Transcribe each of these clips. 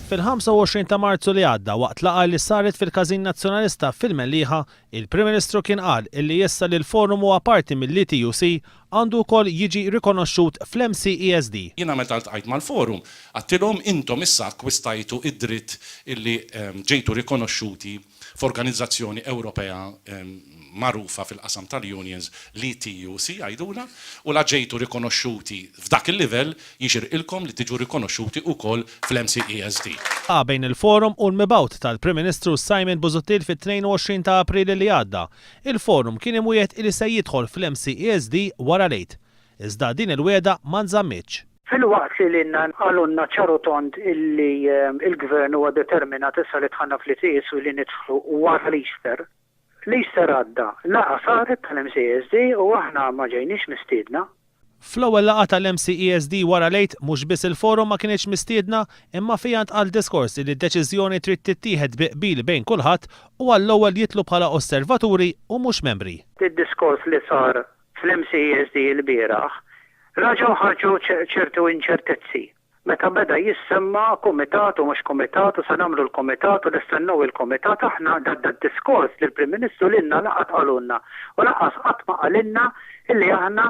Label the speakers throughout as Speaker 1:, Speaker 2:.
Speaker 1: Fil-25 ta' Marzu li għadda waqt laqgħa li saret fil-Każin Nazzjonalista fil-Mellieħa, il-Prim Ministru kien qal illi issa li l-forum huwa parti mill-ETUC għandu wkoll jiġi rikonoxxut fl-MCESD.
Speaker 2: Jiena meta ltqajt mal-forum għattilhom intom issa akkwistajtu id-dritt illi ġejtu rikonoxxuti f'organizzazzjoni Ewropea magħrufa fil-qasam tal-unions l-ETUC għajdula u la ġejtu rikonoxxuti f'dak il-livell jixirqilkom li tiġu rikonoxxuti wkoll fl-MCESD.
Speaker 1: Bejn il-forum u l-mibgħut tal-Prim Ministru Simon Busuttil fit-22 ta' April li għadda. Il-forum kien imwiegħed li se jidħol fl-MCESD wara lejt. Iżda din il-wiegħda ma nżammitx.
Speaker 3: Fil-waqt li għalunna ċarotont illi il-gvern huwa determinat issa li tħanna fl-ITS u li nidħlu wara l-Easter. L-Easter għadda, laqa saret tal-MCESD u aħna ma ġejniex mistiedna.
Speaker 1: Fl-ewwel laqa tal-MCESD wara lejt mhux biss il-forum ma kienx mistiedna imma fija ntqal diskors li d-deċiżjoni trid tittieħed biqbil bejn kulħadd u għall-ewwel jitlu bħala osservaturi u mhux membri.
Speaker 3: Id-diskors li sar fl-MCESD l-bieraħ raġaw ħarġu ċertu inċertezzi. Meta beda jissemma komitat u mhux komitat u se nagħmlu l-komitat u nistennew il-komitat aħna d-diskors li l-Prim Ministru lilna laqgħat qalulna u laqas qatt ma qalilna illi aħna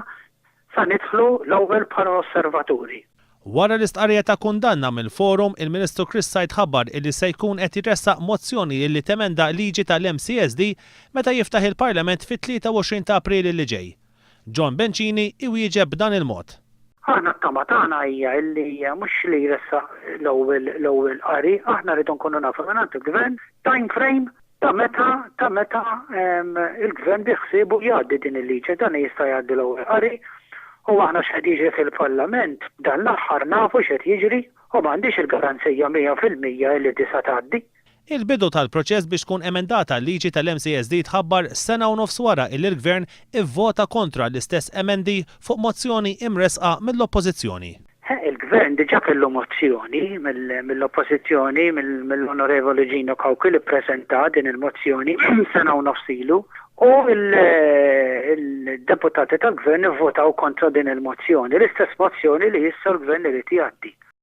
Speaker 3: sa nidħlu l-ewwel bħala osservaturi.
Speaker 1: Wara l-istqarrija ta' kundanna mill-forum, il-Ministru Chris Said ħabbar illi se jkun qed jressaq mozzjoni li temenda liġi tal-MCESD meta jiftaħ il-Parlament fit-23 ta' April li ġej. John Bencini iwieġeb b'dan il-mod.
Speaker 3: Aħna t-tama tagħna hija illi mhux li jressaq l-ewwel qari, aħna rridu nkunu nafu mingħand il-Gvern time frame ta' meta il-Gvern biħsiebu jgħaddi din il-liġi, dan jista' jgħaddi l-ewwel qari u aħna x'qed jiġri fil-Parlament dan l-aħħar nafu x'qed jiġri u m'għandix il-garanzija 100% li tista' tgħaddi.
Speaker 1: Il-bidu tal-proċess biex tkun emendata l-liġi tal-MCESD tħabbar sena u nofs wara illi l-Gvern ivvota kontra l-istess emendi fuq mozzjoni imresqa mill-Oppożizzjoni.
Speaker 3: Il-Gvern diġà kellu mozzjoni mill-Oppożizzjoni mill-Onorevoli Gino Kawki li ppreżenta din il-mozzjoni sena u nofs ilu u il-deputati tal-Gvern ivvotaw kontra din il-mozzjoni, l-istess mozzjoni li issa l-Gvern irid jgħaddi.